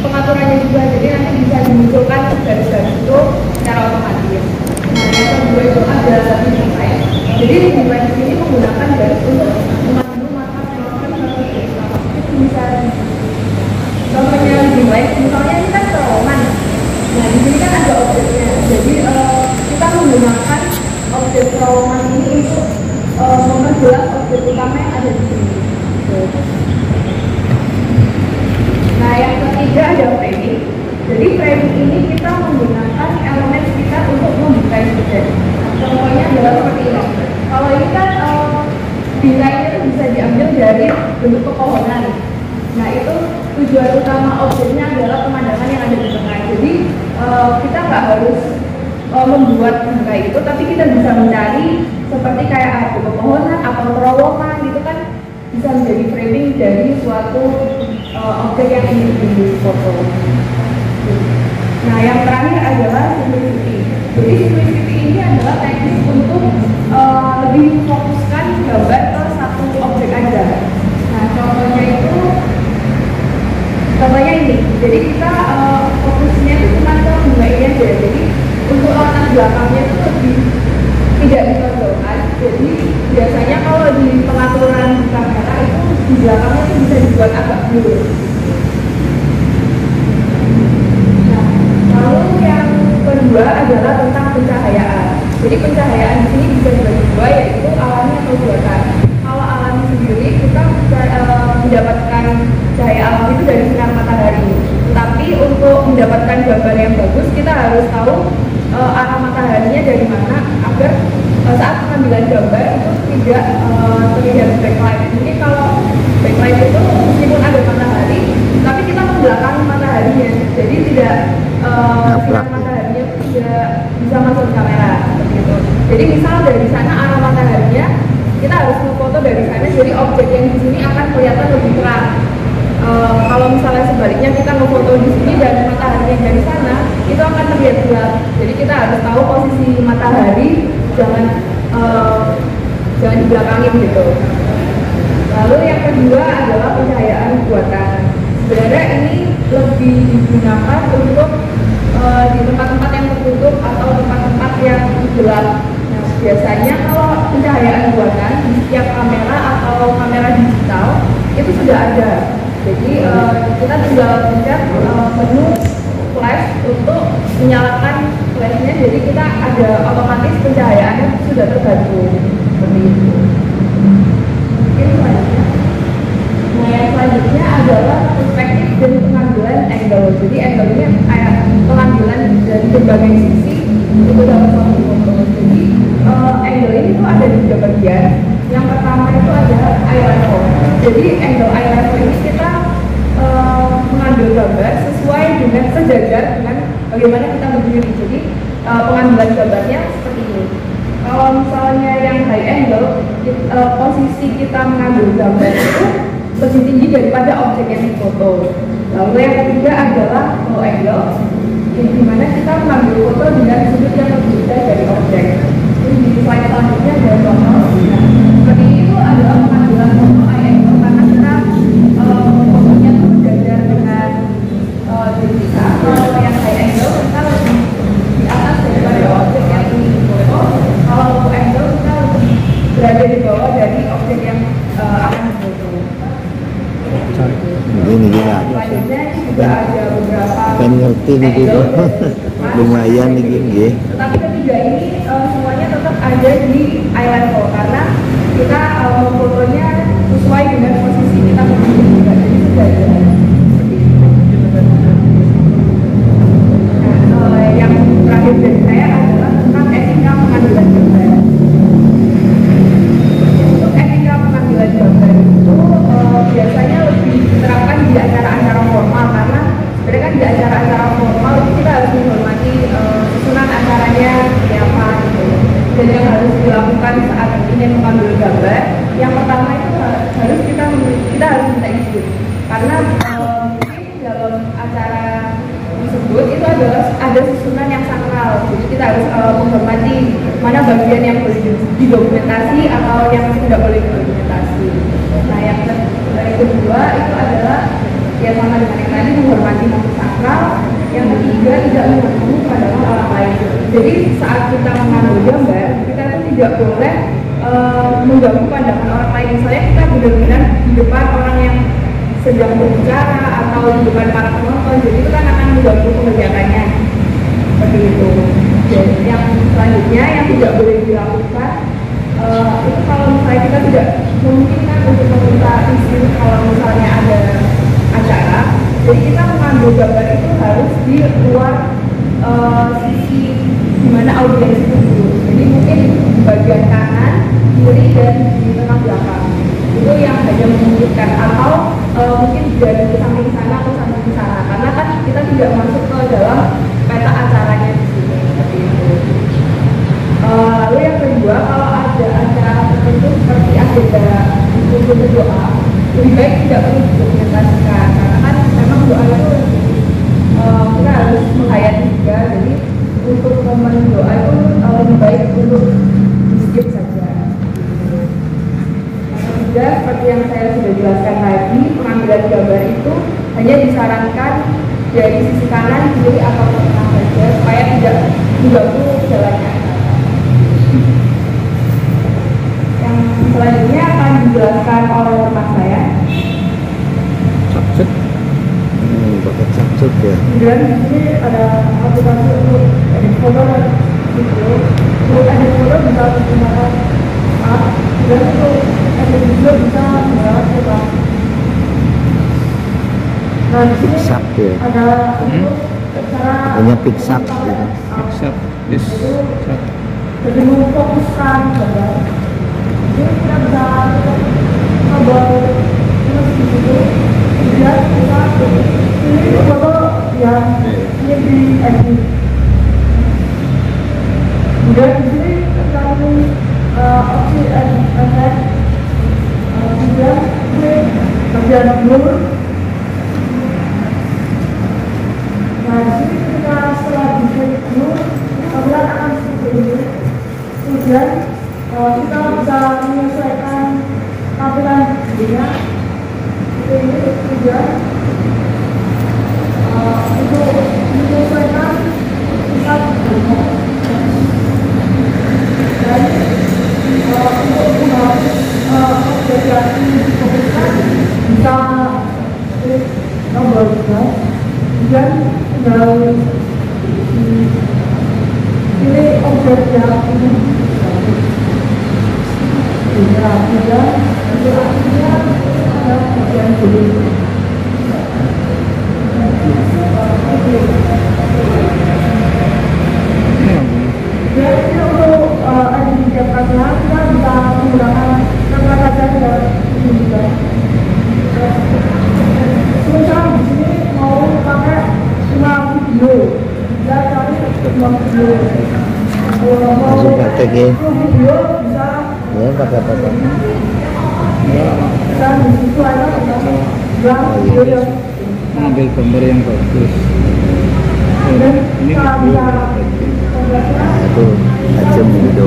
pengaturannya juga, jadi nanti bisa dimunculkan garis-garis itu secara otomatis. Nah, yang kedua itu ada leading light. Jadi leading light ini menggunakan garis untuk memandu mata penonton satu garis. Itu bisa contohnya leading light, misalnya ini kan terowongan. Nah, di sini kan ada objeknya. Jadi kita menggunakan objek terowongan ini untuk memperjelas objek utama yang ada di sini. Nah, yang ketiga ada framing. Jadi framing ini kita menggunakan elemen sekitar untuk membuka student. Contohnya adalah seperti ini. Kalau ini kan desainnya itu bisa diambil dari bentuk pepohonan. Nah, itu tujuan utama objeknya adalah pemandangan yang ada di tengah. Jadi kita nggak harus membuat bingkai itu, tapi kita bisa mencari seperti kayak ada pepohonan atau terowongan gitu kan, bisa menjadi framing dari suatu objek yang ingin difoto. Nah, yang terakhir adalah simplicity. Jadi simplicity ini adalah teknik untuk lebih fokuskan gambar ke satu objek aja. Nah, contohnya ini. Jadi kita fokusnya itu cuma ke bunga ini aja. Jadi untuk latar belakangnya itu lebih tidak ditonjolkan. Jadi biasanya kalau di pengaturan kamera itu di belakangnya itu bisa dibuat agak blur. Nah, lalu yang kedua adalah tentang pencahayaan. Jadi pencahayaan di sini bisa dibagi dua, yaitu alami atau buatan. Kalau alami sendiri kita mendapatkan cahaya alam itu dari sinar matahari. Tapi untuk mendapatkan gambar yang bagus kita harus tahu arah mataharinya dari mana agar saat pengambilan gambar itu tidak terlihat backlight. Mungkin kalau backlight itu meskipun ada matahari, tapi kita membelakangi mataharinya, jadi tidak sinar mataharinya tidak bisa masuk ke kamera seperti itu. Jadi misal dari sana arah mataharinya kita harus foto dari sana, jadi objek yang di sini akan kelihatan lebih terang. Kalau misalnya sebaliknya kita ngefoto di sini dan mataharinya dari sana, itu akan terlihat gelap. Jadi kita harus tahu posisi matahari, jangan dibelakangin gitu. Lalu yang kedua adalah pencahayaan buatan. Sebenarnya ini lebih digunakan untuk di tempat-tempat yang tertutup atau tempat-tempat yang gelap. Nah, biasanya kalau pencahayaan buatan di setiap kamera atau kamera digital itu sudah ada. Jadi kita tinggal pencet menu flash untuk menyalakan flashnya. Jadi kita ada otomatis pencahayaannya sudah terbantu seperti itu. Mungkin selanjutnya. Nah, yang selanjutnya adalah perspektif dan pengambilan angle. Jadi angle ini kayak pengambilan dari berbagai sisi itu dalam suatu foto. Jadi angle ini tuh ada di tiga bagian. Yang pertama itu adalah eye level. Jadi angle eye level ini kita mengambil gambar sesuai dengan sejajar dengan bagaimana kita berdiri. Jadi pengambilan gambarnya seperti ini. Kalau misalnya yang high angle, posisi kita mengambil gambar itu lebih tinggi daripada objek yang difoto. Lalu yang ketiga adalah low angle, di mana kita mengambil foto dengan sudut yang berbeda dari objek. Jadi di slide selanjutnya ada contoh. Nah, seperti itu adalah pengambilan foto high angle karena kita fotonya itu sejajar dengan diri kita. Kalau yang high angle kita lebih di atas daripada objek yang ingin difoto. Kalau low angle kita lebih berada di bawah dari objek yang akan difoto. Ini ya. Selanjutnya juga ada beberapa Kan ngerti nih gitu. Lumayan nih gini. Tetapi ketiga ini semuanya tetap ada di eye level karena kita fotonya sesuai dengan posisi kita berdiri juga. Jadi sudah ada seperti itu. Nah, yang terakhir dari saya adalah tentang etika pengambilan gambar. Untuk etika pengambilan gambar itu biasanya lebih diterapkan di acara-acara formal karena sebenarnya kan di acara-acara formal kita harus menghormati susunan acaranya seperti apa gitu. Dan yang harus dilakukan saat ingin mengambil gambar, yang pertama itu harus kita harus minta izin karena mungkin dalam acara tersebut itu adalah ada susunan yang sakral. Jadi kita harus menghormati mana bagian yang boleh didokumentasi atau yang tidak boleh didokumentasi. Nah, yang kedua itu adalah ya sama dengan yang tadi, menghormati momen sakral. Yang ketiga, tidak mengganggu pandangan orang lain. Jadi saat kita mengambil gambar, kita tuh tidak boleh mengganggu pandangan orang lain. Misalnya kita benar-benar di depan orang yang sedang berbicara atau di depan para penonton, jadi itu kan akan mengganggu pengerjaannya. Seperti itu. Dan yang selanjutnya yang tidak boleh dilakukan itu kalau misalnya kita tidak memungkinkan untuk meminta izin kalau misalnya ada acara, jadi kita mengambil gambar itu harus di luar sisi dimana audiens itu dulu. Jadi mungkin di bagian kanan, kiri, dan di tengah belakang. Itu yang hanya memungkinkan, atau mungkin dari samping sana atau samping sana, karena kan kita tidak masuk ke dalam peta acaranya di sini, seperti itu. Lalu yang kedua, kalau ada acara tertentu seperti agenda untuk berdoa, lebih baik tidak perlu didokumentasikan, karena kan memang doa itu kita harus menghayati juga. Jadi untuk momen doa itu lebih baik untuk di skip saja. Juga seperti yang saya sudah jelaskan tadi, pengambilan gambar itu hanya disarankan dari sisi kanan, kiri, atau tengah saja supaya tidak mengganggu jalannya. Yang selanjutnya akan dijelaskan oleh teman saya. Capcut. Pakai capcut ya. Kemudian di sini ada aplikasi untuk edit foto dan video. Untuk edit foto bisa menggunakan app, dan untuk edit video bisa menggunakan foto. Nah di sini Pixar ya. ada untuk cara Hanya Pixar gitu. Pixar, yes. jadi memfokuskan gambar. Jadi kita bisa coba terus di situ, kemudian kita pilih foto yang ingin di edit. Kemudian di sini kita pilih opsi effect, kemudian pilih bagian blur. Nah di sini kita setelah di blur, kemudian akan seperti ini. Kemudian kita bisa menyesuaikan tampilan videonya seperti ini. Kemudian untuk menyesuaikan kita video dan untuk menghapus objek yang difokuskan bisa klik tombol 2. Kemudian tinggal pilih objek yang ingin ya, kemudian untuk akhirnya ada bagian beli. Jadi untuk edit capture kita bisa menggunakan kamera kaca dan ini juga. Misal di sini mau pakai cuma video, kita cari cuma video. Langsung praktekin. Video bisa Ya pakai apa? dan di situ ada yang video. Ambil gambar yang bagus. Dan Ini kita bisa Nah itu tajam gitu.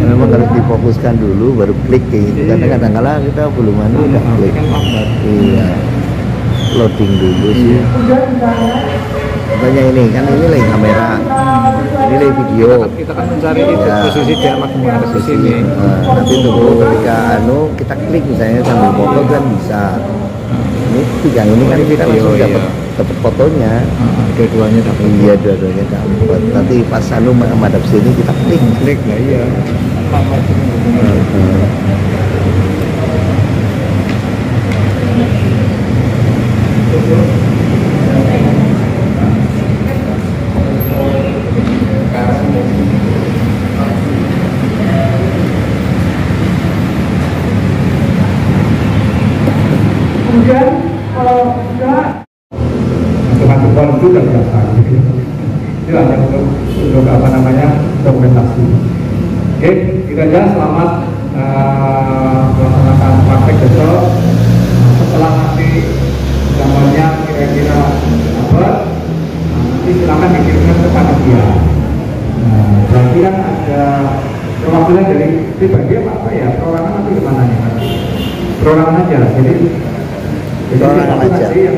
Memang harus difokuskan dulu baru klik kayak gitu. Karena kadang-kadang kita belum anu udah klik. Kan lambat. Iya. Loading dulu sih. Contohnya ini kan ini lagi kamera, ini lagi video. Kita kan mencari itu Ya. posisi dia makin harus ke sini. Nanti tunggu ketika kita klik misalnya sambil foto kan bisa. Ini yang ini kan kita langsung Video, dapat fotonya. Dua-duanya dapat. Iya dua-duanya dapat. Nanti pas menghadap sini kita klik. Klik lah iya. Lambat. Kemudian kalau sudah Teman-teman itu sudah biasa. Itu hanya untuk apa namanya dokumentasi. Oke, kita aja selamat melaksanakan praktek besok. Setelah nanti gambarnya kira-kira apa, nanti silakan dikirimkan ke panitia. Berarti kan ada perwakilan dari pribadi apa ya? Perorangan nanti kemana nih? perorangan aja. Jadi Perorangan siapapun aja.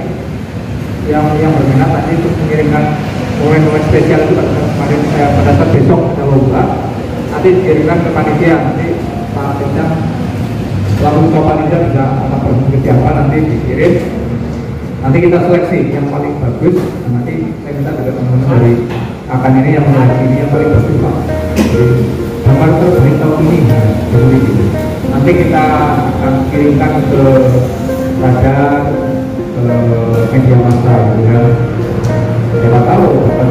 nanti yang berminat nanti untuk mengirimkan momen-momen spesial itu kemarin pada saat besok ada lomba, nanti dikirimkan ke panitia. Nanti Pak Pemda selaku ketua panitia bisa apa siapa nanti dikirim. Nanti kita seleksi yang paling bagus. Dan nanti saya minta juga teman-teman dari akan ini yang menarik ini yang paling bagus Pak. Jadi gambar terbaik tahun ini seperti itu. Nanti kita akan kirimkan ke radar media massa, ya. Siapa tahu dapat